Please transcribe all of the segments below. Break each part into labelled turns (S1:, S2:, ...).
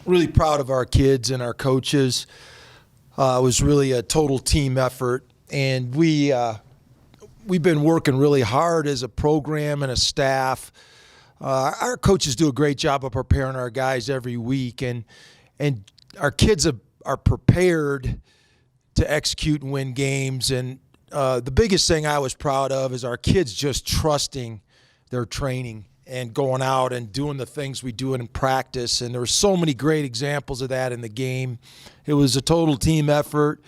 S1: Really proud of our kids and our coaches. It was really a total team effort, and we've been working really hard as a program and a staff. Our coaches do a great job of preparing our guys every week, and our kids are prepared to execute and win games. And the biggest thing I was proud of is our kids just trusting their training and going out and doing the things we do in practice. And there were so many great examples of that in the game. It was a total team effort.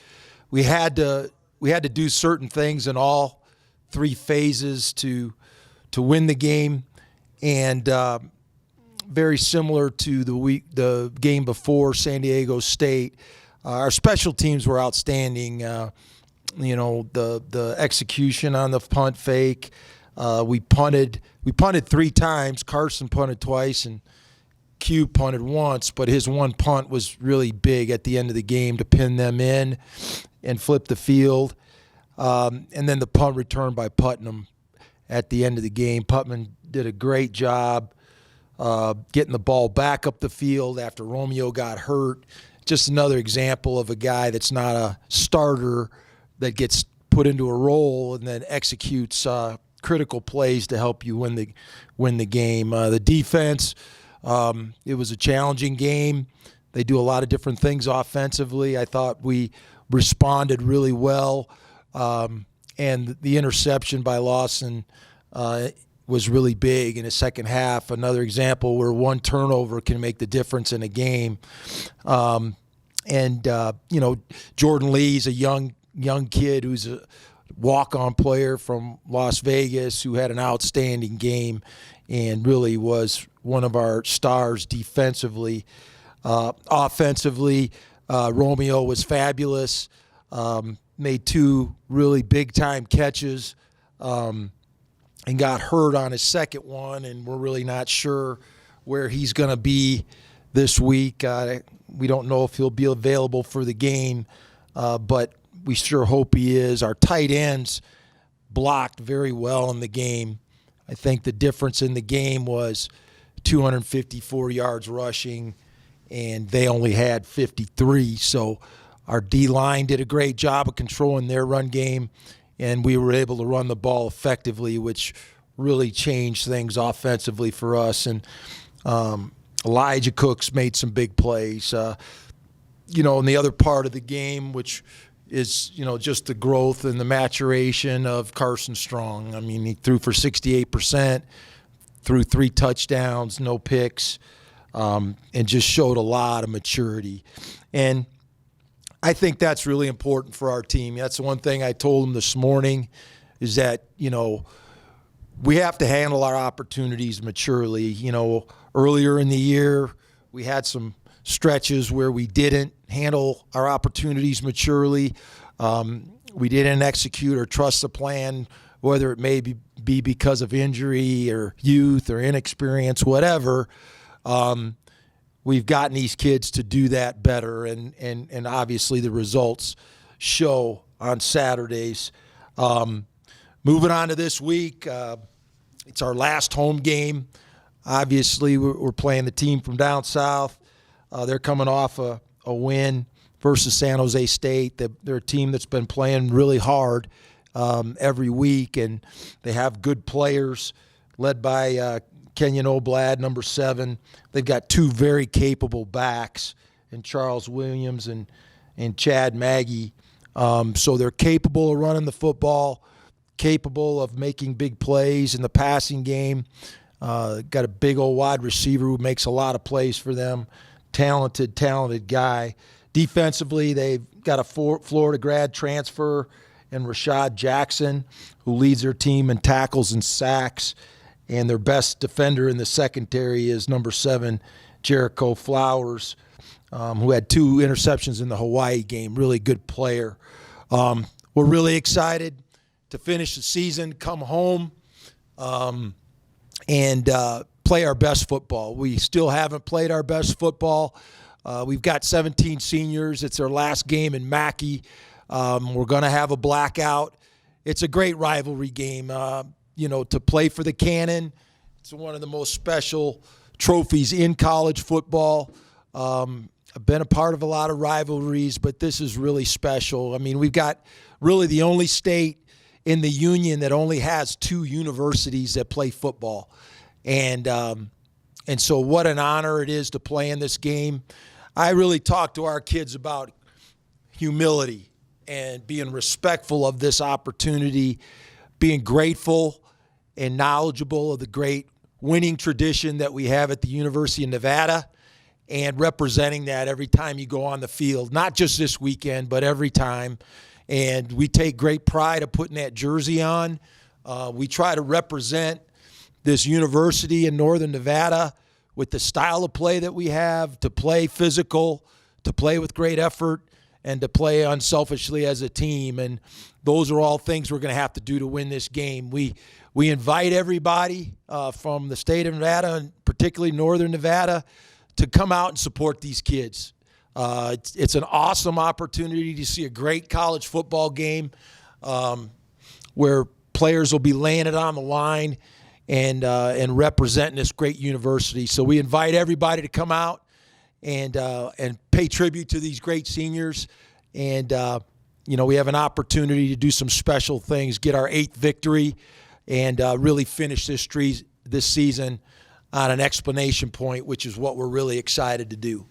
S1: We had to do certain things in all three phases to win the game. And very similar to the game before San Diego State, our special teams were outstanding. The execution on the punt fake. We punted 3 times. Carson punted twice, and Q punted once. But his one punt was really big at the end of the game to pin them in and flip the field. And then the punt return by Putnam at the end of the game. Putnam did a great job getting the ball back up the field after Romeo got hurt. Just another example of a guy that's not a starter that gets put into a role and then executes critical plays to help you win the game. The defense, it was a challenging game. They do a lot of different things offensively. I thought we responded really well, and the interception by Lawson was really big in the second half. Another example where one turnover can make the difference in a game. Jordan Lee's a young kid who's a walk-on player from Las Vegas who had an outstanding game and really was one of our stars defensively. Offensively, Romeo was fabulous, made 2 really big-time catches, and got hurt on his second one, and we're really not sure where he's going to be this week. We don't know if he'll be available for the game, but we sure hope he is. Our tight ends blocked very well in the game. I think the difference in the game was 254 yards rushing, and they only had 53. So our D-line did a great job of controlling their run game, and we were able to run the ball effectively, which really changed things offensively for us. And Elijah Cooks made some big plays. In the other part of the game, which is, just the growth and the maturation of Carson Strong. I mean, he threw for 68%, threw 3 touchdowns, no picks, and just showed a lot of maturity. And I think that's really important for our team. That's the one thing I told him this morning is that, we have to handle our opportunities maturely. Earlier in the year, we had some stretches where we didn't handle our opportunities maturely. We didn't execute or trust the plan, whether it may be because of injury or youth or inexperience, whatever. We've gotten these kids to do that better, and obviously the results show on Saturdays. Moving on to this week, it's our last home game. Obviously, we're playing the team from down south. They're coming off a win versus San Jose State. They're a team that's been playing really hard every week, and they have good players led by Kenyon Oblad, number 7. They've got 2 very capable backs in Charles Williams and Chad Maggie. So they're capable of running the football, capable of making big plays in the passing game. Got a big old wide receiver who makes a lot of plays for them. Talented guy. Defensively, they've got a Florida grad transfer in Rashad Jackson, who leads their team in tackles and sacks. And their best defender in the secondary is number 7, Jericho Flowers, who had 2 interceptions in the Hawaii game. Really good player. We're really excited to finish the season, come home, and play our best football. We still haven't played our best football. We've got 17 seniors. It's their last game in Mackey. We're going to have a blackout. It's a great rivalry game. To play for the Cannon. It's one of the most special trophies in college football. I've been a part of a lot of rivalries, but this is really special. I mean, we've got really the only state in the union that only has 2 universities that play football. And so what an honor it is to play in this game. I really talk to our kids about humility and being respectful of this opportunity, being grateful and knowledgeable of the great winning tradition that we have at the University of Nevada, and representing that every time you go on the field, not just this weekend, but every time. And we take great pride of putting that jersey on. We try to represent this university in Northern Nevada with the style of play that we have, to play physical, to play with great effort, and to play unselfishly as a team. And those are all things we're going to have to do to win this game. We invite everybody from the state of Nevada, and particularly Northern Nevada, to come out and support these kids. It's an awesome opportunity to see a great college football game where players will be laying it on the line and representing this great university. So we invite everybody to come out and pay tribute to these great seniors. And, we have an opportunity to do some special things, get our 8th victory, and really finish this season on an explanation point, which is what we're really excited to do.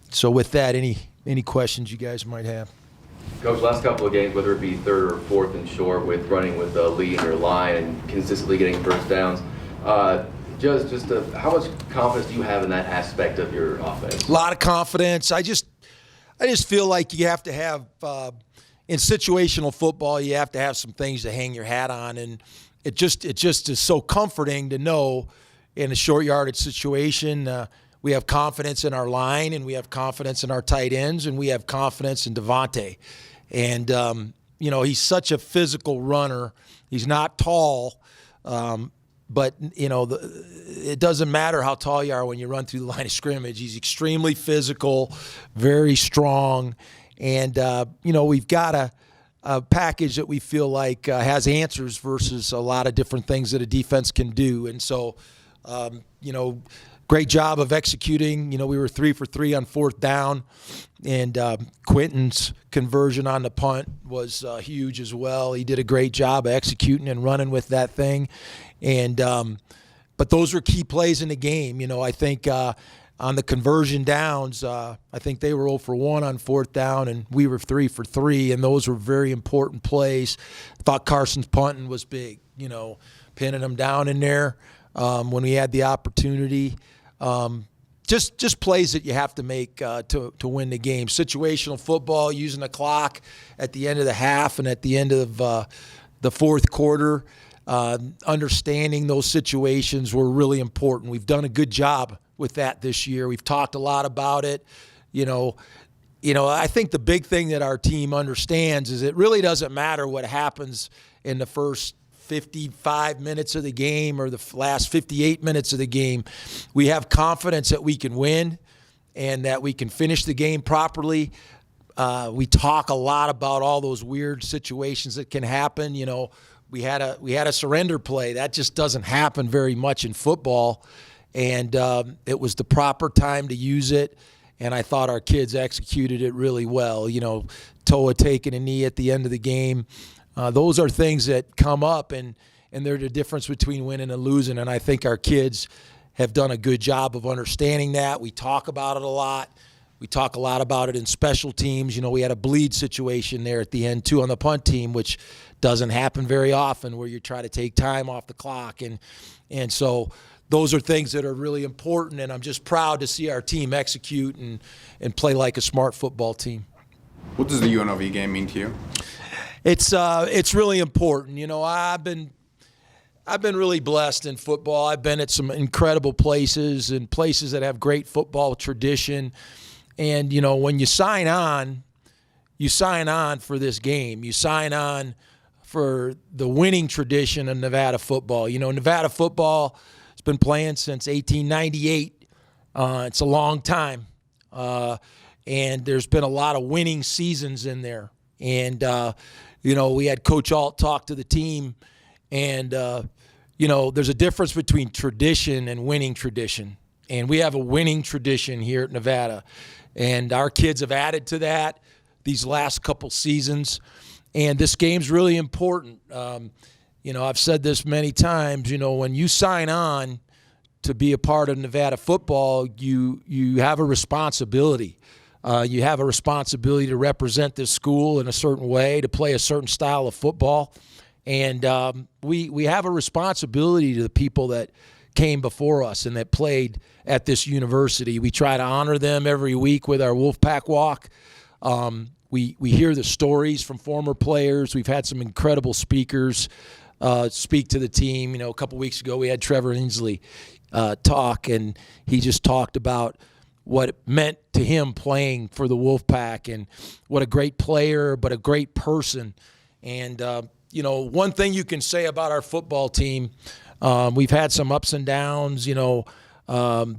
S1: So with that, any questions you guys might have?
S2: Coach, last couple of games, whether it be 3rd or 4th and short, with running with the lead in your line and consistently getting first downs, how much confidence do you have in that aspect of your offense?
S1: A lot of confidence. I just feel like you have to have in situational football, you have to have some things to hang your hat on, and it just is so comforting to know in a short yardage situation. We have confidence in our line, and we have confidence in our tight ends, and we have confidence in Devontae. And, he's such a physical runner. He's not tall, but, it doesn't matter how tall you are when you run through the line of scrimmage. He's extremely physical, very strong. And, we've got a package that we feel like has answers versus a lot of different things that a defense can do. And so, great job of executing. We were 3 for 3 on 4th down, and Quinton's conversion on the punt was huge as well. He did a great job of executing and running with that thing. And but those were key plays in the game. I think on the conversion downs, I think they were 0 for 1 on 4th down, and we were 3 for 3, and those were very important plays. I thought Carson's punting was big, pinning them down in there. When we had the opportunity, just plays that you have to make to win the game. Situational football, using the clock at the end of the half and at the end of the 4th quarter, understanding those situations were really important. We've done a good job with that this year. We've talked a lot about it. I think the big thing that our team understands is it really doesn't matter what happens in the first 55 minutes of the game or the last 58 minutes of the game. We have confidence that we can win and that we can finish the game properly. We talk a lot about all those weird situations that can happen. We had a surrender play. That just doesn't happen very much in football. And it was the proper time to use it. And I thought our kids executed it really well. Toa taking a knee at the end of the game. Those are things that come up, and they're the difference between winning and losing. And I think our kids have done a good job of understanding that. We talk about it a lot. We talk a lot about it in special teams. We had a bleed situation there at the end, too, on the punt team, which doesn't happen very often, where you try to take time off the clock. And so those are things that are really important, and I'm just proud to see our team execute and play like a smart football team.
S3: What does the UNLV game mean to you?
S1: It's really important. I've been really blessed in football. I've been at some incredible places and places that have great football tradition. And, when you sign on for this game. You sign on for the winning tradition of Nevada football. Nevada football has been playing since 1898. It's a long time. And there's been a lot of winning seasons in there. And, we had Coach Alt talk to the team, and, there's a difference between tradition and winning tradition. And we have a winning tradition here at Nevada. And our kids have added to that these last couple seasons. And this game's really important. I've said this many times, when you sign on to be a part of Nevada football, you have a responsibility. You have a responsibility to represent this school in a certain way, to play a certain style of football. And we have a responsibility to the people that came before us and that played at this university. We try to honor them every week with our Wolfpack Walk. We hear the stories from former players. We've had some incredible speakers speak to the team. A couple weeks ago we had Trevor Inslee talk, and he just talked about what it meant to him playing for the Wolfpack and what a great player, but a great person. And, one thing you can say about our football team, we've had some ups and downs,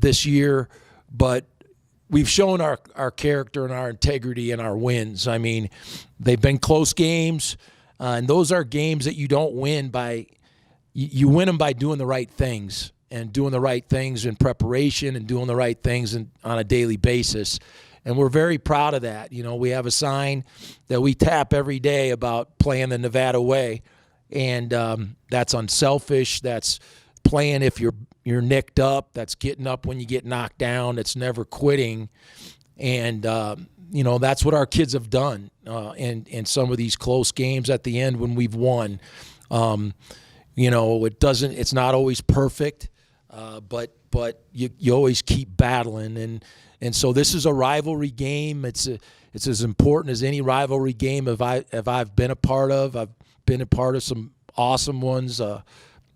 S1: this year, but we've shown our character and our integrity in our wins. I mean, they've been close games, and those are games that you don't win by – you win them by doing the right things and doing the right things in preparation and doing the right things on a daily basis. And we're very proud of that. We have a sign that we tap every day about playing the Nevada way, and that's unselfish. That's playing if you're nicked up. That's getting up when you get knocked down. That's never quitting. And, that's what our kids have done in some of these close games at the end when we've won. It's not always perfect, but you always keep battling. And so this is a rivalry game. It's as important as any rivalry game I've been a part of. I've been a part of some awesome ones. The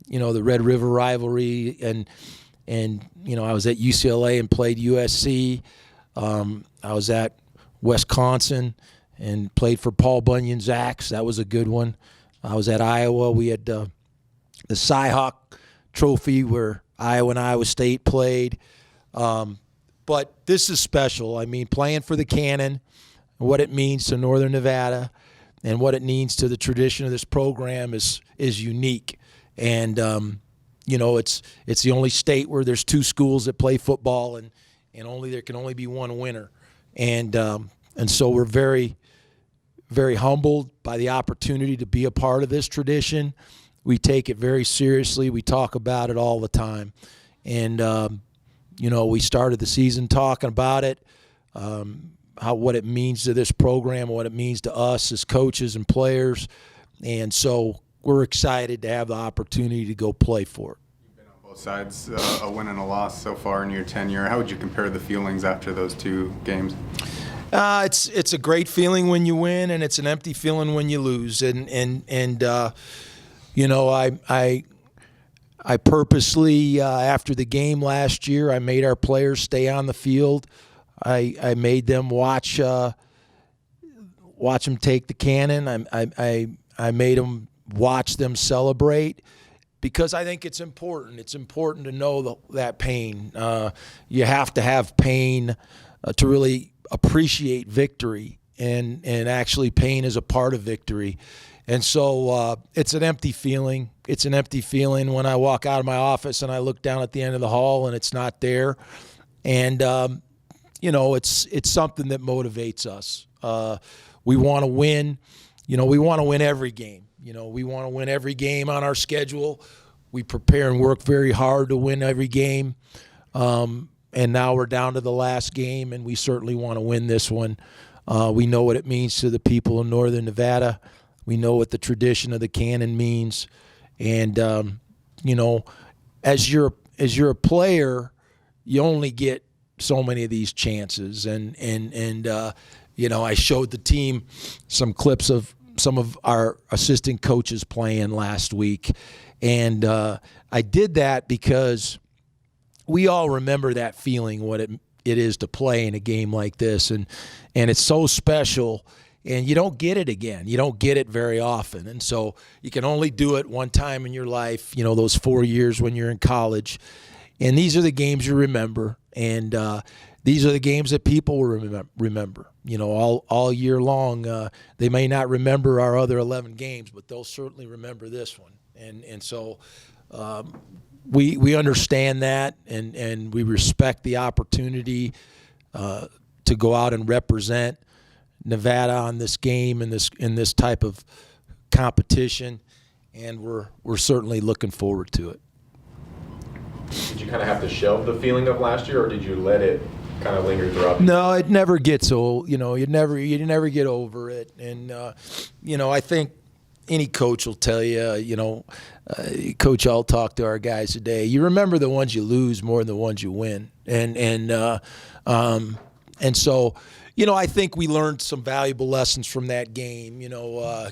S1: Red River rivalry, and I was at UCLA and played USC. I was at Wisconsin and played for Paul Bunyan's Axe. That was a good one. I was at Iowa. We had the Cy-Hawk Trophy where Iowa and Iowa State played. But this is special. I mean, playing for the Cannon, what it means to Northern Nevada and what it means to the tradition of this program is unique. And, it's the only state where there's two schools that play football, and there can only be one winner. And so we're very, very humbled by the opportunity to be a part of this tradition. We take it very seriously. We talk about it all the time. And, we started the season talking about it, what it means to this program, what it means to us as coaches and players. And so we're excited to have the opportunity to go play for it.
S3: You've been on both sides, a win and a loss so far in your tenure. How would you compare the feelings after those two games?
S1: It's a great feeling when you win, and it's an empty feeling when you lose. I purposely, after the game last year, I made our players stay on the field. I made them watch them take the cannon. I made them watch them celebrate, because I think it's important. It's important to know that pain. You have to have pain to really appreciate victory, and actually pain is a part of victory. And so it's an empty feeling. It's an empty feeling when I walk out of my office and I look down at the end of the hall and it's not there. And, it's something that motivates us. We want to win. We want to win every game. We want to win every game on our schedule. We prepare and work very hard to win every game. And now we're down to the last game, and we certainly want to win this one. We know what it means to the people of Northern Nevada. We know what the tradition of the Cannon means. And, as you're a player, you only get so many of these chances. And I showed the team some clips of some of our assistant coaches playing last week. And I did that because we all remember that feeling, what it is to play in a game like this. And it's so special. And you don't get it again. You don't get it very often. And so you can only do it one time in your life, those 4 years when you're in college. And these are the games you remember. And these are the games that people will remember. All year long. They may not remember our other 11 games, but they'll certainly remember this one. And so, we understand that, and we respect the opportunity to go out and represent Nevada on this game in this type of competition, and we're certainly looking forward to it.
S4: Did you kind of have to shelve the feeling of last year, or did you let it kind of linger throughout?
S1: No, it never gets old. You never get over it, and I think any coach will tell you. Coach, I'll talk to our guys today. You remember the ones you lose more than the ones you win, and so. I think we learned some valuable lessons from that game,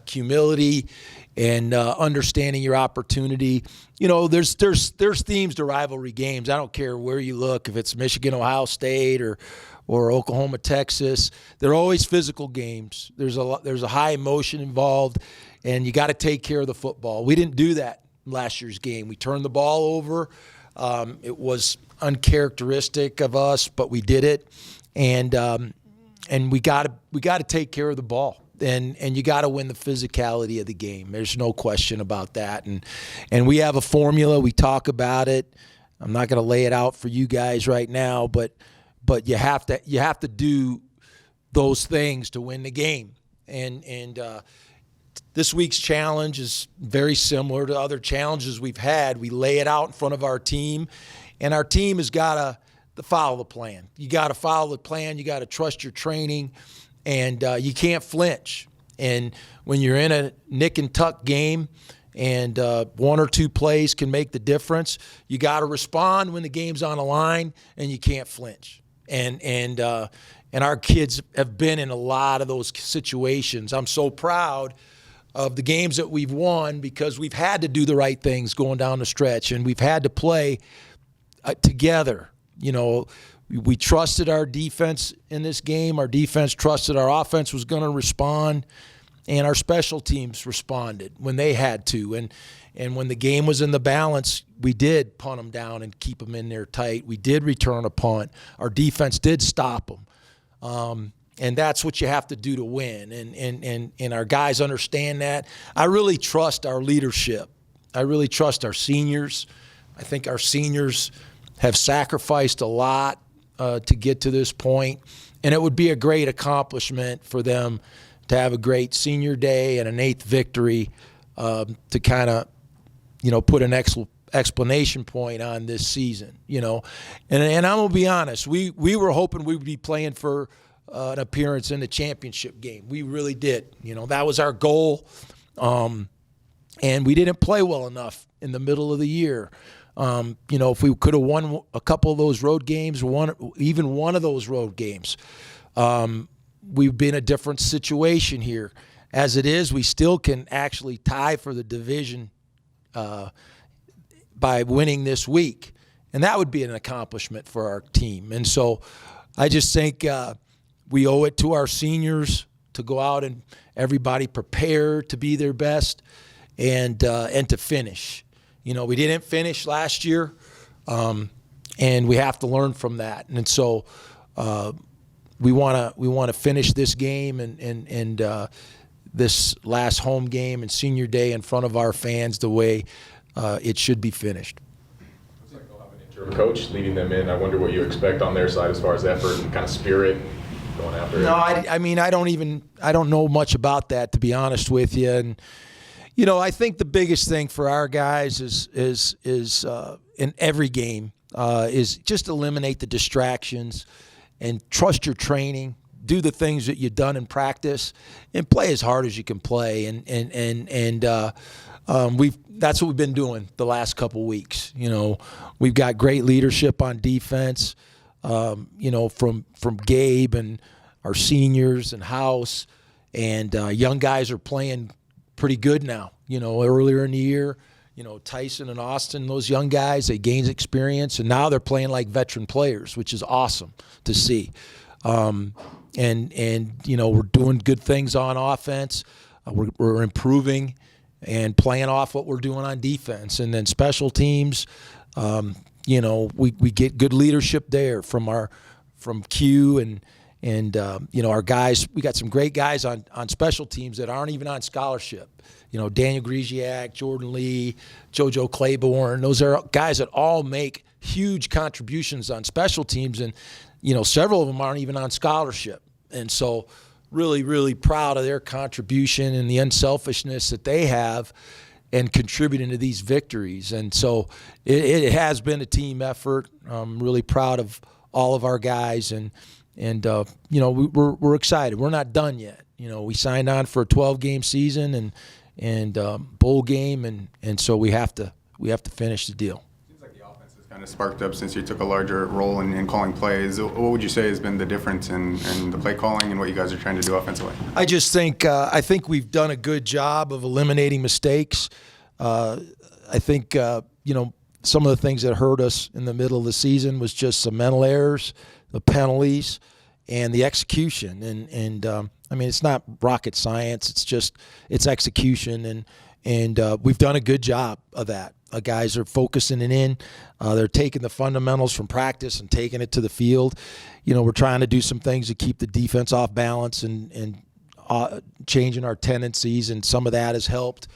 S1: humility and understanding your opportunity. There's themes to rivalry games. I don't care where you look, if it's Michigan, Ohio State or Oklahoma, Texas. They're always physical games. There's a high emotion involved, and you got to take care of the football. We didn't do that last year's game. We turned the ball over. It was uncharacteristic of us, but we did it. And we got to take care of the ball, and you got to win the physicality of the game. There's no question about that. And we have a formula. We talk about it. I'm not going to lay it out for you guys right now, but you have to do those things to win the game. And this week's challenge is very similar to other challenges we've had. We lay it out in front of our team, and our team has got to follow the plan. You got to follow the plan. You got to trust your training, and you can't flinch. And when you're in a nick and tuck game, and one or two plays can make the difference, you got to respond when the game's on the line, and you can't flinch. And our kids have been in a lot of those situations. I'm so proud of the games that we've won because we've had to do the right things going down the stretch, and we've had to play together. We trusted our defense in this game. Our defense trusted our offense was going to respond, and our special teams responded when they had to. And when the game was in the balance, we did punt them down and keep them in there tight. We did return a punt. Our defense did stop them. And that's what you have to do to win. And our guys understand that. I really trust our leadership. I really trust our seniors. I think our seniors have sacrificed a lot to get to this point, and it would be a great accomplishment for them to have a great senior day and an 8th victory to kind of, put an explanation point on this season, And I'm gonna be honest, we were hoping we would be playing for an appearance in the championship game. We really did. That was our goal, and we didn't play well enough in the middle of the year. If we could have won a couple of those road games, even one of those road games, we've been in a different situation here. As it is, we still can actually tie for the division by winning this week, and that would be an accomplishment for our team. And so I just think we owe it to our seniors to go out and everybody prepare to be their best and to finish. We didn't finish last year, and we have to learn from that. And so we want to finish this game and this last home game and senior day in front of our fans the way it should be finished.
S4: Looks like they'll have an interim coach leading them in. I wonder what you expect on their side as far as effort and kind of spirit going after it.
S1: No, I don't know much about that, to be honest with you. And I think the biggest thing for our guys is in every game is just eliminate the distractions and trust your training. Do the things that you've done in practice and play as hard as you can play. And that's what we've been doing the last couple weeks. We've got great leadership on defense. From Gabe and our seniors and House, and young guys are playing pretty good now. Earlier in the year, Tyson and Austin, those young guys, they gained experience, and now they're playing like veteran players, which is awesome to see. And we're doing good things on offense. We're improving and playing off what we're doing on defense. And then special teams, we get good leadership there from Q our guys, we got some great guys on special teams that aren't even on scholarship. Daniel Griziak, Jordan Lee, JoJo Claiborne. Those are guys that all make huge contributions on special teams, and several of them aren't even on scholarship. And so really, really proud of their contribution and the unselfishness that they have and contributing to these victories. And so it has been a team effort. I'm really proud of all of our guys, and we're excited. We're not done yet. We signed on for a 12-game season and bowl game, and so we have to finish the deal.
S3: Seems like the offense has kind of sparked up since you took a larger role in calling plays. What would you say has been the difference in the play calling and what you guys are trying to do offensively?
S1: I just think we've done a good job of eliminating mistakes. I think some of the things that hurt us in the middle of the season was just some mental errors, the penalties, and the execution. And it's not rocket science. It's execution, and we've done a good job of that. Guys are focusing it in. They're taking the fundamentals from practice and taking it to the field. We're trying to do some things to keep the defense off balance and changing our tendencies, and some of that has helped.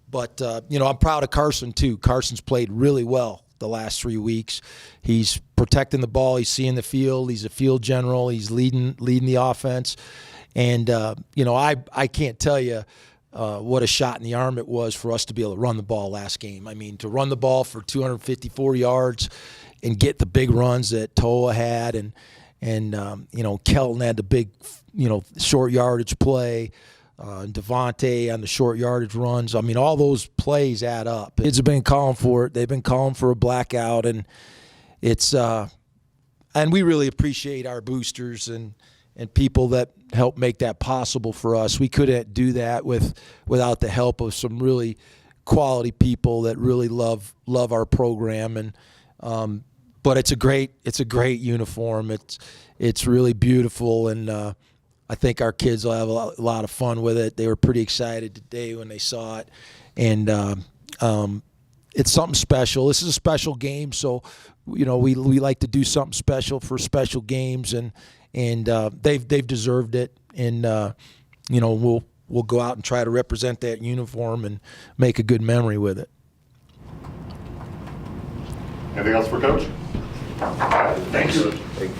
S1: But, I'm proud of Carson, too. Carson's played really well the last 3 weeks. He's protecting the ball. He's seeing the field. He's a field general. He's leading the offense. And, I can't tell you what a shot in the arm it was for us to be able to run the ball last game. I mean, to run the ball for 254 yards and get the big runs that Toa had, and Kelton had the big, short yardage play. Devontae on the short yardage runs. I mean, all those plays add up. Kids have been calling for it. They've been calling for a blackout, and it's and we really appreciate our boosters and people that help make that possible for us. We couldn't do that without the help of some really quality people that really love our program. And but it's a great uniform. It's really beautiful, and I think our kids will have a lot of fun with it. They were pretty excited today when they saw it, and it's something special. This is a special game, so we like to do something special for special games, and they've deserved it, and we'll go out and try to represent that uniform and make a good memory with it.
S5: Anything else for Coach? Thank you.
S2: Thank you.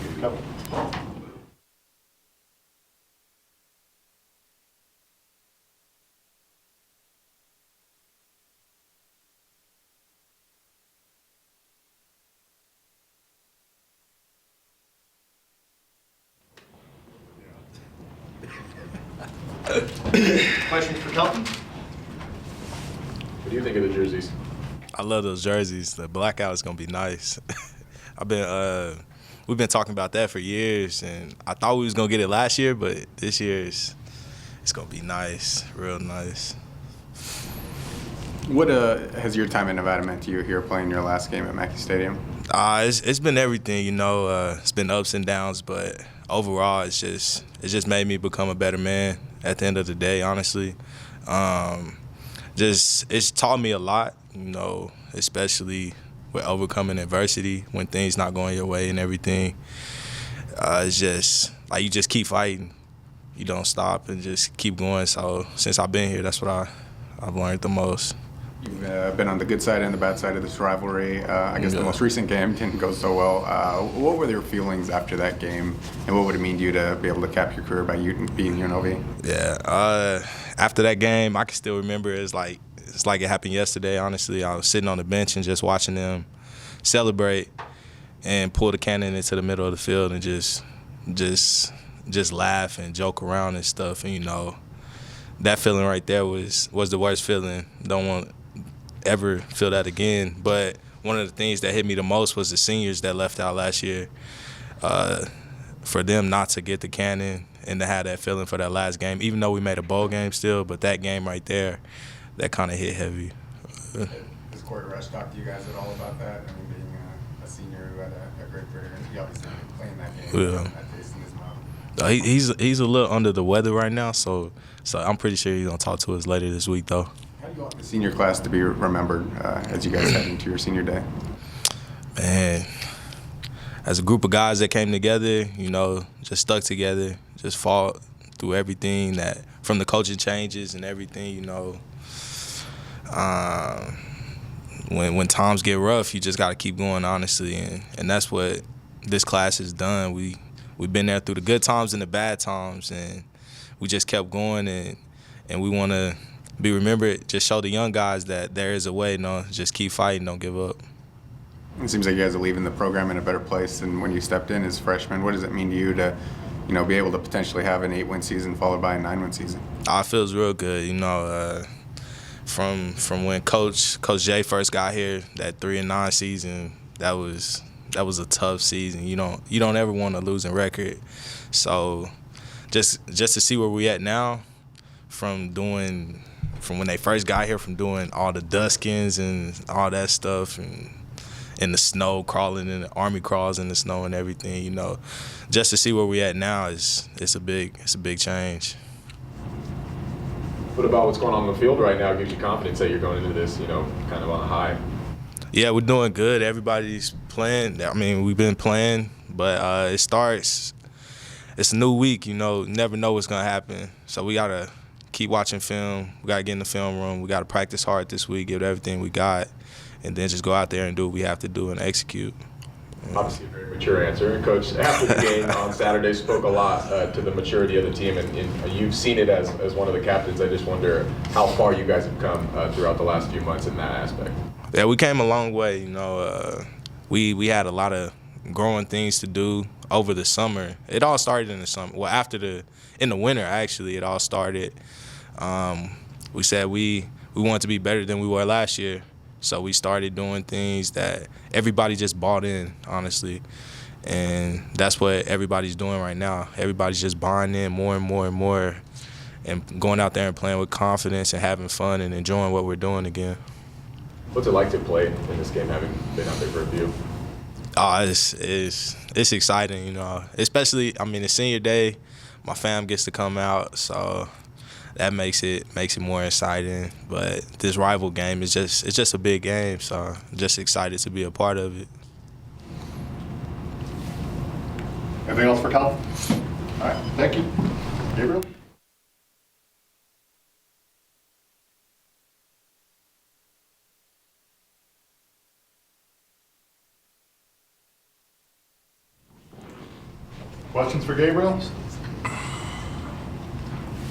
S5: Questions for Kelton?
S4: What do you think of the jerseys?
S6: I love those jerseys. The blackout is gonna be nice. We've been talking about that for years, and I thought we was gonna get it last year, but this year it's gonna be nice, real nice.
S3: What has your time in Nevada meant to you here playing your last game at Mackey Stadium?
S6: It's been everything, It's been ups and downs, but overall, it's just made me become a better man. At the end of the day, honestly, it's taught me a lot, especially with overcoming adversity when things not going your way and everything. It's just like you just keep fighting, you don't stop and just keep going. So since I've been here, that's what I've learned the most.
S3: You've been on the good side and the bad side of this rivalry. I guess the most recent game didn't go so well. What were your feelings after that game, and what would it mean to you to be able to cap your career by being Unlv?
S6: Yeah, after that game, I can still remember it's like it happened yesterday, honestly. I was sitting on the bench and just watching them celebrate and pull the cannon into the middle of the field and just laugh and joke around and stuff. And, that feeling right there was the worst feeling. Don't want to ever feel that again. But one of the things that hit me the most was the seniors that left out last year. For them not to get the cannon and to have that feeling for that last game, even though we made a bowl game still, but that game right there, that kind of hit heavy.
S3: Does Corey Rush talk to you guys at all about that? I mean, being a senior who had a great career, and he obviously playing that game,
S6: Yeah.
S3: that taste in his mouth.
S6: He's a little under the weather right now, so I'm pretty sure he's gonna talk to us later this week, though.
S3: How do you want the senior class to be remembered as you guys head into your senior day?
S6: Man, as a group of guys that came together, just stuck together, just fought through everything that from the coaching changes and everything, when times get rough, you just got to keep going, honestly, and that's what this class has done. We've been there through the good times and the bad times, and we just kept going, and we want to be remembered. Just show the young guys that there is a way. Just keep fighting, don't give up.
S3: It seems like you guys are leaving the program in a better place than when you stepped in as freshmen. What does it mean to you to, be able to potentially have an 8-win season followed by a 9-win season?
S6: It feels real good, from when Coach Jay first got here, that 3-9 season, that was a tough season. You don't ever want a losing record. So just to see where we at now, from when they first got here, from doing all the duskins and all that stuff, and in the snow, crawling in the army crawls in the snow and everything, just to see where we at now it's a big change.
S4: What about what's going on the field right now gives you confidence that you're going into this, kind of on a high?
S6: Yeah, we're doing good. Everybody's playing. I mean, we've been playing, but it starts. It's a new week, you never know what's going to happen. So we got to keep watching film. We got to get in the film room. We got to practice hard this week, give it everything we got, and then just go out there and do what we have to do and execute.
S4: Obviously a very mature answer. And Coach, after the game on Saturday, spoke a lot to the maturity of the team, and you've seen it as one of the captains. I just wonder how far you guys have come throughout the last few months in that aspect.
S6: Yeah, we came a long way. We had a lot of growing things to do over the summer. It all started in the summer. Well, in the winter, actually, it all started. We said we wanted to be better than we were last year. So we started doing things that everybody just bought in, honestly. And that's what everybody's doing right now. Everybody's just buying in more and more and more and going out there and playing with confidence and having fun and enjoying what we're doing again.
S4: What's it like to play in this game, having been out there for a few?
S6: It's exciting, especially, the senior day, my fam gets to come out, so that makes it more exciting. But this rival game it's just a big game, so I'm just excited to be a part of it.
S5: Anything else for Kelton? All right, thank you. Gabriel? Questions for Gabriel?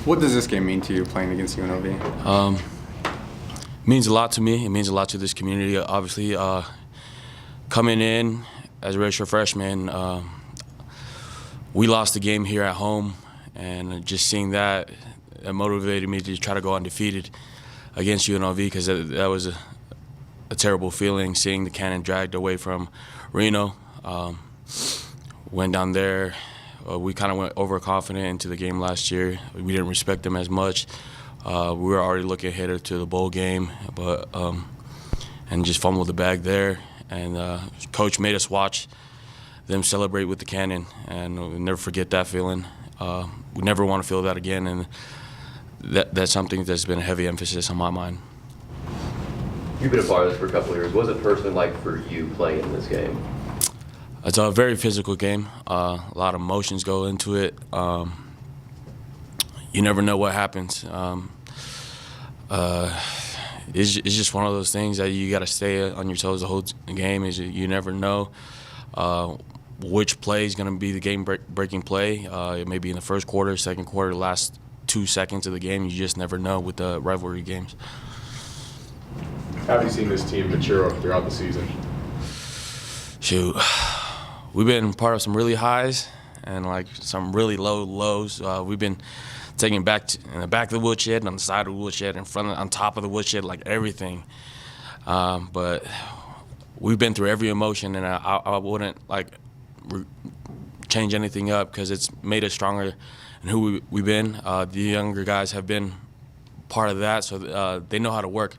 S3: What does this game mean to you playing against UNLV?
S7: It means a lot to me. It means a lot to this community. Obviously, coming in as a redshirt freshman, we lost the game here at home, and just seeing that, it motivated me to try to go undefeated against UNLV, because that was a terrible feeling, seeing the Cannon dragged away from Reno. Went down there. We kind of went overconfident into the game last year. We didn't respect them as much. We were already looking ahead to the bowl game, but and just fumbled the bag there. And Coach made us watch them celebrate with the Cannon, and we'll never forget that feeling. We never want to feel that again, and that's something that's been a heavy emphasis on my mind.
S2: You've been a part of this for a couple of years. What was it personally like for you playing in this game?
S7: It's a very physical game. A lot of emotions go into it. You never know what happens. It's just one of those things that you got to stay on your toes the whole game. You never know which play is going to be the game-breaking play. It may be in the first quarter, second quarter, last 2 seconds of the game. You just never know with the rivalry games.
S4: How have you seen this team mature throughout the season?
S7: Shoot. We've been part of some really highs and some really low lows. We've been taking in the back of the woodshed, on the side of the woodshed, on top of the woodshed, everything. But we've been through every emotion, and I wouldn't change anything up, because it's made us stronger in who we've been. The younger guys have been part of that, so they know how to work.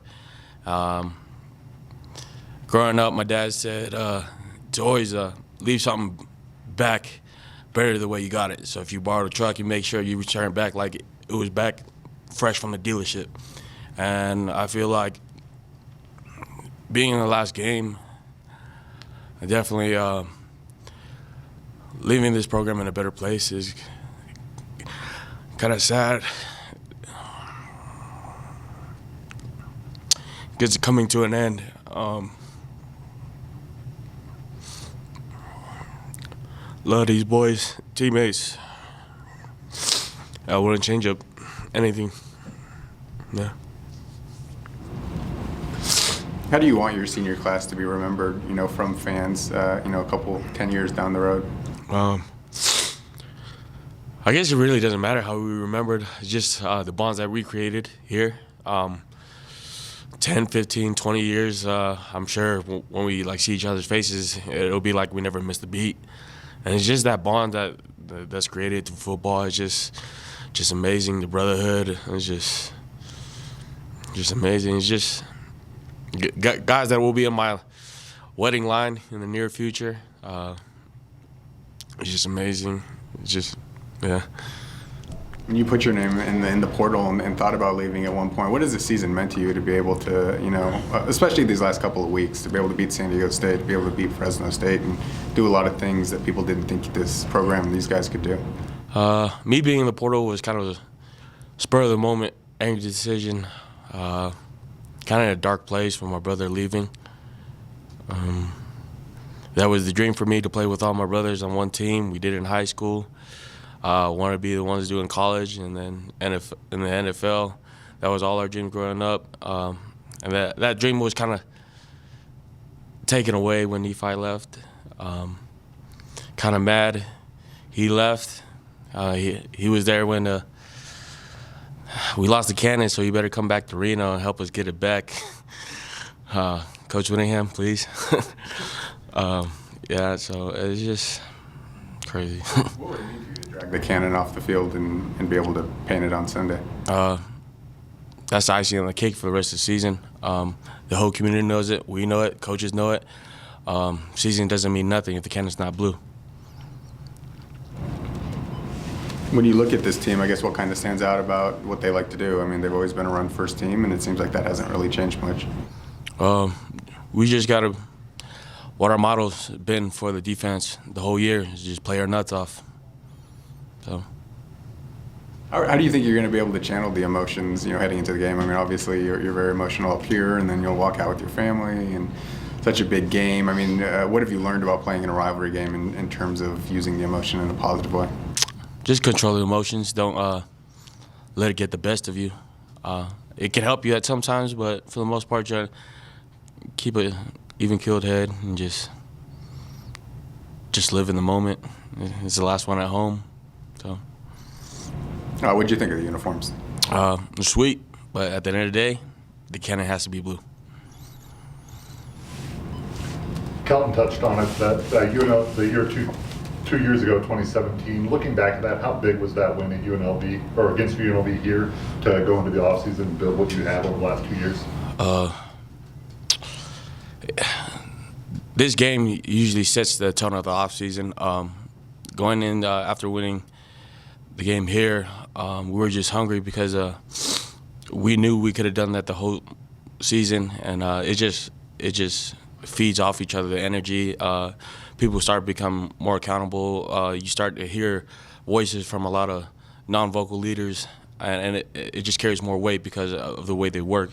S7: Growing up, my dad said to always leave something back better the way you got it. So if you borrowed a truck, you make sure you return it back like it was back fresh from the dealership. And I feel like being in the last game, I definitely leaving this program in a better place is kind of sad. It's coming to an end. Love these boys, teammates. I wouldn't change up anything. Yeah.
S3: How do you want your senior class to be remembered, from fans, a couple, 10 years down the road?
S7: I guess it really doesn't matter how we remembered. It's just the bonds that we created here. 10, 15, 20 years, I'm sure when we see each other's faces, it'll be like we never missed a beat. And it's just that bond that's created through football. It's just amazing. The brotherhood is just amazing. It's just guys that will be in my wedding line in the near future. It's just amazing. It's just, yeah.
S3: When you put your name in the portal and thought about leaving at one point, what has the season meant to you to be able to, especially these last couple of weeks, to be able to beat San Diego State, to be able to beat Fresno State, and do a lot of things that people didn't think this program and these guys could do?
S7: Me being in the portal was kind of a spur of the moment, angry decision. Kind of in a dark place for my brother leaving. That was the dream for me, to play with all my brothers on one team. We did it in high school. Wanted to be the ones doing college, and then in the NFL. That was all our dreams growing up. And that dream was kind of taken away when Nephi left. Kind of mad he left. He was there when we lost the Cannon, so he better come back to Reno and help us get it back. Coach Whittingham, please. Yeah, so it's just crazy.
S3: What would it mean for you to drag the Cannon off the field and be able to paint it on Sunday?
S7: That's the icing on the cake for the rest of the season. The whole community knows it. We know it. Coaches know it. Season doesn't mean nothing if the Cannon's not blue.
S3: When you look at this team, I guess what kind of stands out about what they like to do? I mean, they've always been a run-first team, and it seems like that hasn't really changed much.
S7: We just got to – what our motto's been for the defense the whole year is just play our nuts off. So.
S3: How do you think you're going to be able to channel the emotions, heading into the game? I mean, obviously you're very emotional up here, and then you'll walk out with your family, and such a big game. I mean, what have you learned about playing in a rivalry game in terms of using the emotion in a positive way?
S7: Just control the emotions. Don't let it get the best of you. It can help you at sometimes, but for the most part, try to keep an even-keeled head and just live in the moment. It's the last one at home, so.
S3: What'd you think of the uniforms?
S7: They're sweet, but at the end of the day, the Cannon has to be blue.
S5: Kelton touched on it, that the year two years ago, 2017. Looking back at that, how big was that win at UNLV or against UNLV here to go into the offseason and build what you have over the last 2 years?
S7: This game usually sets the tone of the offseason. Going in after winning the game here, we were just hungry because we knew we could have done that the whole season, and it just feeds off each other, the energy. People start to become more accountable. You start to hear voices from a lot of non-vocal leaders, and it just carries more weight because of the way they work.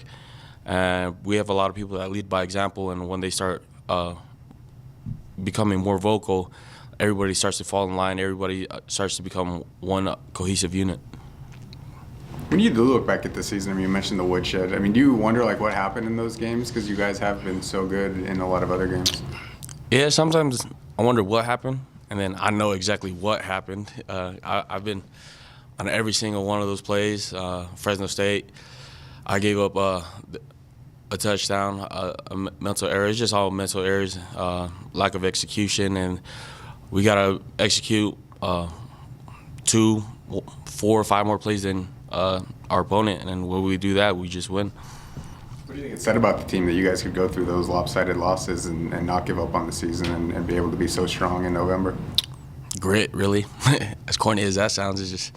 S7: And we have a lot of people that lead by example, and when they start becoming more vocal, everybody starts to fall in line. Everybody starts to become one cohesive unit.
S3: When you do look back at the season, I mean, you mentioned the woodshed. I mean, do you wonder what happened in those games? Because you guys have been so good in a lot of other games.
S7: Yeah, sometimes I wonder what happened, and then I know exactly what happened. I've been on every single one of those plays. Fresno State, I gave up a touchdown, a mental error. It's just all mental errors, lack of execution, and we got to execute 2, 4, or 5 more plays than our opponent, and when we do that, we just win.
S3: What do you think it said about the team that you guys could go through those lopsided losses and not give up on the season and be able to be so strong in November?
S7: Grit, really. As corny as that sounds, it's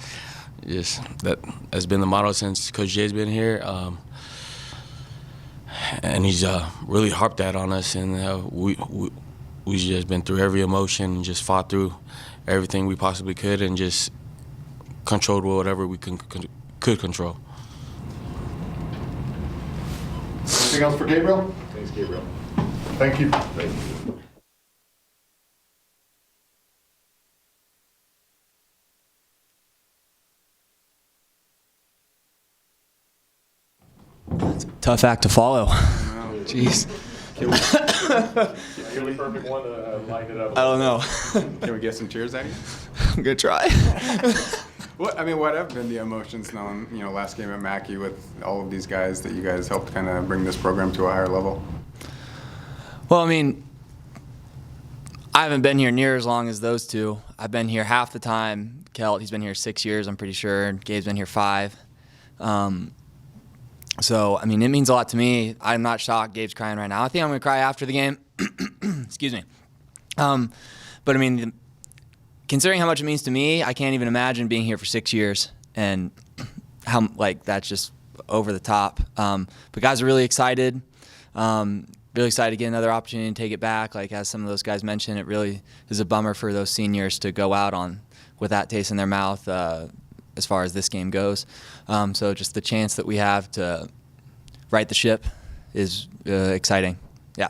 S7: just that has been the motto since Coach Jay's been here. And he's really harped that on us, and we just been through every emotion and just fought through everything we possibly could and just controlled whatever we could control.
S5: Anything else for Gabriel?
S4: Thanks, Gabriel.
S5: Thank you.
S4: Thank you.
S8: Tough act to follow. Jeez.
S4: Give me the perfect one to line it up.
S8: I don't know.
S3: Can we get some cheers out of you?
S8: I'm gonna try.
S3: What have been the emotions known, last game at Mackey with all of these guys that you guys helped kind of bring this program to a higher level?
S8: Well, I mean, I haven't been here near as long as those two. I've been here half the time. Kelt, he's been here 6 years, I'm pretty sure. And Gabe's been here 5. So, I mean, it means a lot to me. I'm not shocked Gabe's crying right now. I think I'm going to cry after the game. Excuse me. But, I mean, considering how much it means to me, I can't even imagine being here for 6 years and how, that's just over the top. But guys are really excited. Really excited to get another opportunity to take it back. As some of those guys mentioned, it really is a bummer for those seniors to go out with that taste in their mouth as far as this game goes. So just the chance that we have to right the ship is exciting. Yeah.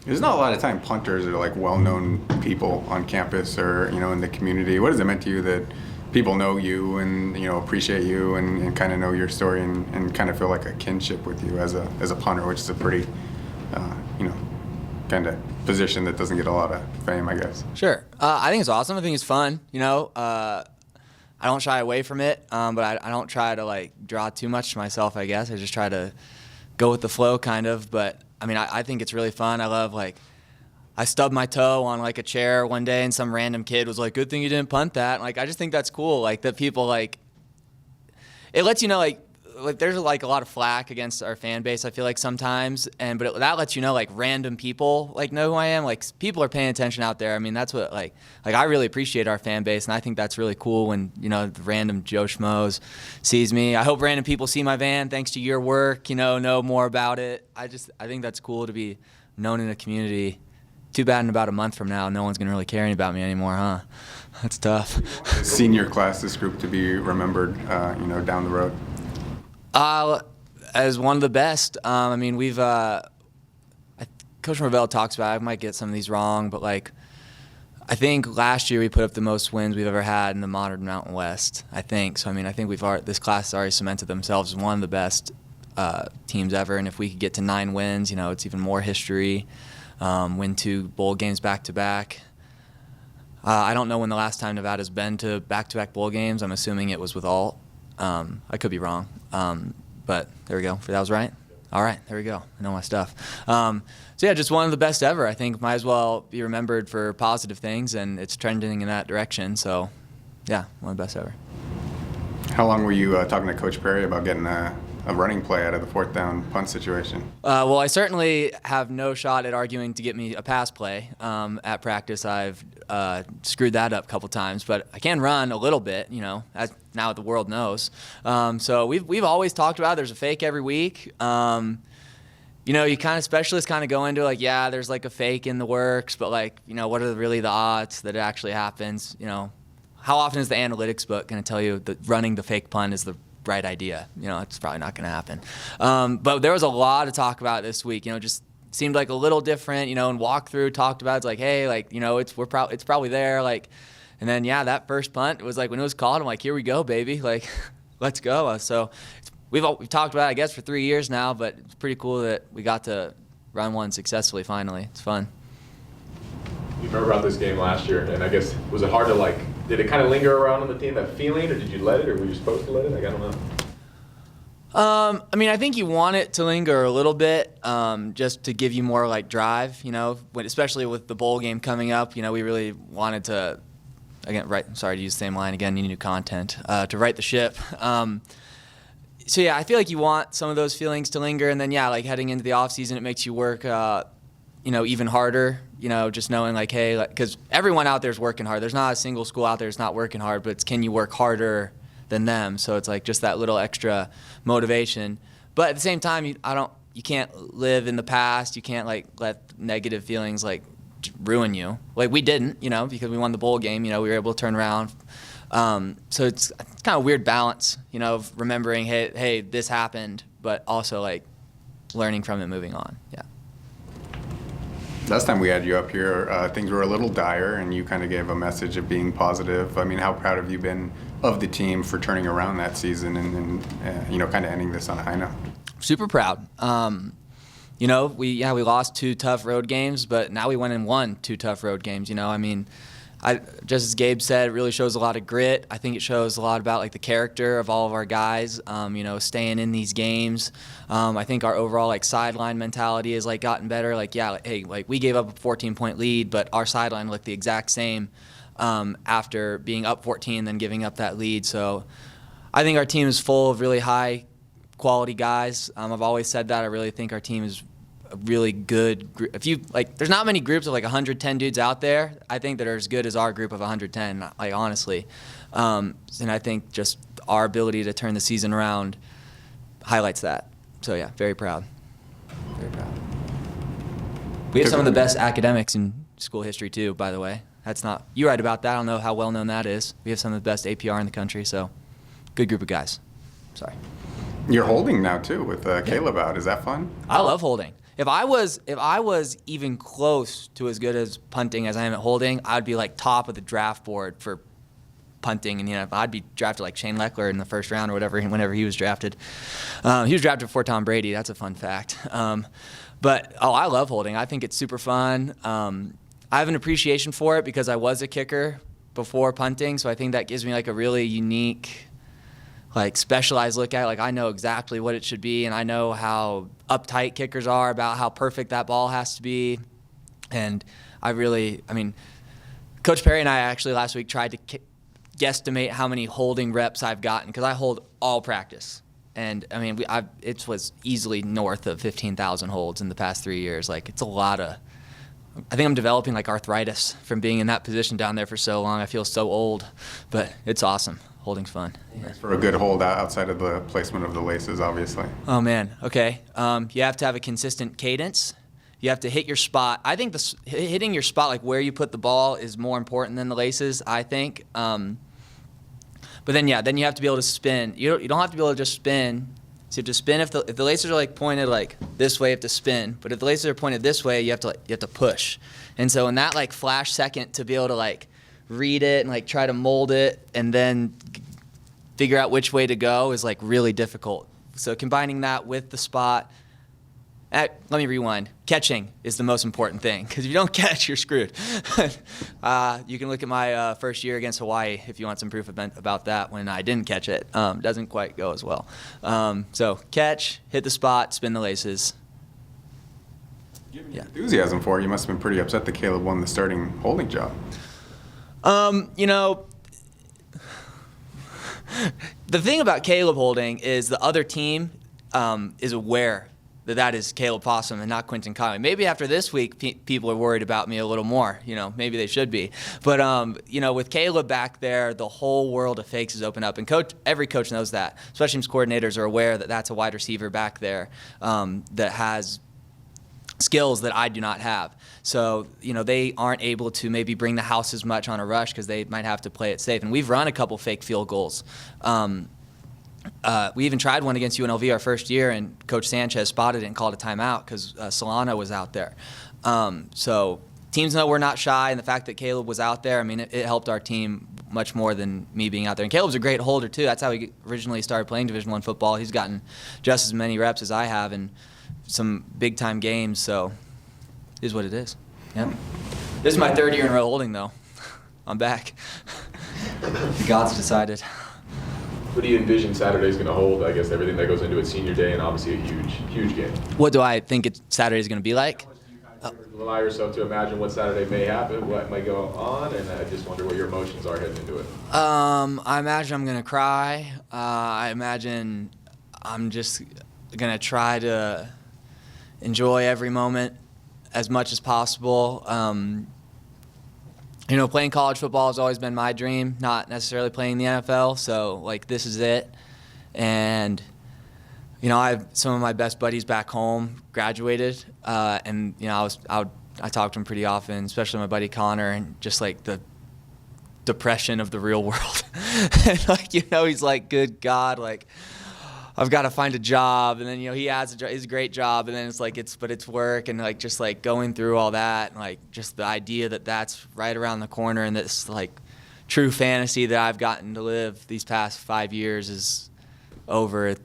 S3: There's not a lot of time punters are well-known people on campus or in the community. What has it meant to you that people know you and appreciate you and kind of know your story and kind of feel like a kinship with you as a punter, which is a pretty kind of position that doesn't get a lot of fame, I guess.
S8: Sure. I think it's awesome. I think it's fun. I don't shy away from it, but I don't try to draw too much to myself, I guess. I just try to go with the flow kind of. But I mean, I think it's really fun. I love I stubbed my toe on a chair one day and some random kid was like, "Good thing you didn't punt that." I just think that's cool. That people it lets you know there's a lot of flack against our fan base, I feel like sometimes, but that lets you know random people know who I am. People are paying attention out there. I mean, that's what I really appreciate our fan base, and I think that's really cool when the random Joe Schmoes sees me. I hope random people see my van thanks to your work, know more about it. I think that's cool to be known in a community. Too bad in about a month from now no one's gonna really care about me anymore, huh? That's tough.
S3: Senior class, this group to be remembered, down the road.
S8: As one of the best. I mean, we've Coach Norvell talks about it. I might get some of these wrong, but I think last year we put up the most wins we've ever had in the modern Mountain West. I think so. I mean, I think this class has already cemented themselves as one of the best teams ever. And if we could get to 9 wins, it's even more history. Win 2 bowl games back to back. I don't know when the last time Nevada's been to back-to-back bowl games. I'm assuming it was with Alt. I could be wrong, but there we go. That was right? All right, there we go. I know my stuff. So, yeah, just one of the best ever. I think might as well be remembered for positive things, and it's trending in that direction. So, yeah, one of the best ever.
S3: How long were you talking to Coach Perry about getting a running play out of the 4th down punt situation?
S8: Well, I certainly have no shot at arguing to get me a pass play. At practice, I've screwed that up a couple times, but I can run a little bit, as now the world knows. So we've always talked about it. There's a fake every week. You kind of specialists kind of go into yeah, there's a fake in the works, but what are really the odds that it actually happens? How often is the analytics book going to tell you that running the fake punt is the right idea? It's probably not going to happen. But there was a lot of talk about this week. Just seemed a little different. And walkthrough talked about it's hey, it's probably there. And then that first punt was when it was called, I'm here we go, baby. Let's go. So we've talked about it, I guess, for 3 years now. But it's pretty cool that we got to run one successfully. Finally, it's fun.
S4: You remember about this game last year, and I guess was it hard to did it kind of linger around on the team, that feeling, or did you let it, or were you supposed to let it? I don't know.
S8: I mean, I think you want it to linger a little bit, just to give you more drive. Especially with the bowl game coming up. We really wanted to, sorry to use the same line again. Need new content to right the ship. So yeah, I feel you want some of those feelings to linger, and then heading into the off season, it makes you work. Even harder, just knowing hey, because everyone out there is working hard. There's not a single school out there that's not working hard, but it's can you work harder than them? So it's just that little extra motivation. But at the same time, you can't live in the past. You can't let negative feelings ruin you. Like we didn't, because we won the bowl game. We were able to turn around. So it's kind of a weird balance, of remembering, hey, this happened, but also like learning from it, moving on. Yeah.
S3: Last time we had you up here, things were a little dire, and you kind of gave a message of being positive. I mean, how proud have you been of the team for turning around that season and kind of ending this on a high note?
S8: Super proud. We lost 2 tough road games, but now we went and won 2 tough road games. Just as Gabe said, it really shows a lot of grit. I think it shows a lot about like the character of all of our guys. Staying in these games. I think our overall like sideline mentality has like gotten better. We gave up a 14-point lead, but our sideline looked the exact same after being up 14, then giving up that lead. So I think our team is full of really high quality guys. I've always said that. I really think our team is a really good group. There's not many groups of like 110 dudes out there, I think, that are as good as our group of 110, like honestly. And I think just our ability to turn the season around highlights that. So yeah, very proud. Very proud. We have some of the best academics in school history too, by the way. You write about that. I don't know how well known that is. We have some of the best APR in the country, so good group of guys. Sorry.
S3: You're holding now too with Caleb out. Is that fun?
S8: I love holding. If I was even close to as good as punting as I am at holding, I'd be like top of the draft board for punting, and I'd be drafted like Shane Leckler in the first round or whatever. Whenever he was drafted, he was drafted before Tom Brady. That's a fun fact. But I love holding. I think it's super fun. I have an appreciation for it because I was a kicker before punting, so I think that gives me like a really unique, like specialized look at it. Like I know exactly what it should be, and I know how uptight kickers are about how perfect that ball has to be. And Coach Perry and I actually last week tried to guesstimate how many holding reps I've gotten, because I hold all practice. And it was easily north of 15,000 holds in the past 3 years. Like it's a lot of. I think I'm developing like arthritis from being in that position down there for so long. I feel so old, but it's awesome. Holding's fun.
S3: For a good hold outside of the placement of the laces, obviously.
S8: Oh, man. Okay. You have to have a consistent cadence. You have to hit your spot. I think hitting your spot, like where you put the ball, is more important than the laces, I think. But then you have to be able to spin. You don't have to be able to just spin. So you have to spin if the laces are like pointed like this way, you have to spin. But if the laces are pointed this way, you have to push. And so in that like flash second to be able to like read it and like try to mold it and then figure out which way to go is like really difficult. So combining that with the spot. Let me rewind. Catching is the most important thing, because if you don't catch, you're screwed. You can look at my first year against Hawaii if you want some proof about that when I didn't catch it. Doesn't quite go as well. So catch, hit the spot, spin the laces.
S3: Given your enthusiasm for it, you must have been pretty upset that Caleb won the starting holding job.
S8: The thing about Caleb holding is the other team is aware that is Caleb Possum and not Quinton Conaway. Maybe after this week, people are worried about me a little more. Maybe they should be. But, with Caleb back there, the whole world of fakes is open up. And every coach knows that. Special teams coordinators are aware that that's a wide receiver back there that has skills that I do not have. So, they aren't able to maybe bring the house as much on a rush because they might have to play it safe. And we've run a couple fake field goals. We even tried one against UNLV our first year, and Coach Sanchez spotted it and called a timeout because Solano was out there. So teams know we're not shy, and the fact that Caleb was out there, it helped our team much more than me being out there. And Caleb's a great holder, too. That's how he originally started playing Division I football. He's gotten just as many reps as I have in some big-time games, so it is what it is. Yep. This is my 3rd year in a row holding, though. I'm back. The gods decided.
S4: What do you envision Saturday's going to hold? I guess everything that goes into it, senior day, and obviously a huge, huge game.
S8: What do I think Saturday's going to be like?
S4: How much do you kind of allow yourself to imagine what Saturday may happen, what might go on, and I just wonder what your emotions are heading into it.
S8: I imagine I'm going to cry. I imagine I'm just going to try to enjoy every moment as much as possible. Playing college football has always been my dream, not necessarily playing the NFL, so, this is it. And, I have some of my best buddies back home graduated, and, I would I talk to him pretty often, especially my buddy Connor, and just like the depression of the real world. And like, he's like, good God, like I've got to find a job. And then, he has a job, it's a great job. And then it's like, but it's work. And like, just like going through all that, and like just the idea that that's right around the corner, and this like true fantasy that I've gotten to live these past 5 years is over. It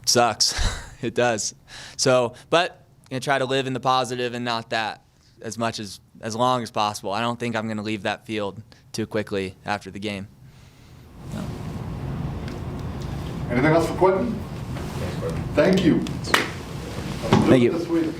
S8: sucks. It does. So, but I'm going to try to live in the positive and not that as long as possible. I don't think I'm going to leave that field too quickly after the game. No.
S5: Anything else for Quinton?
S4: Thanks, Quinton.
S5: Thank you.
S8: Thank you.
S5: This week.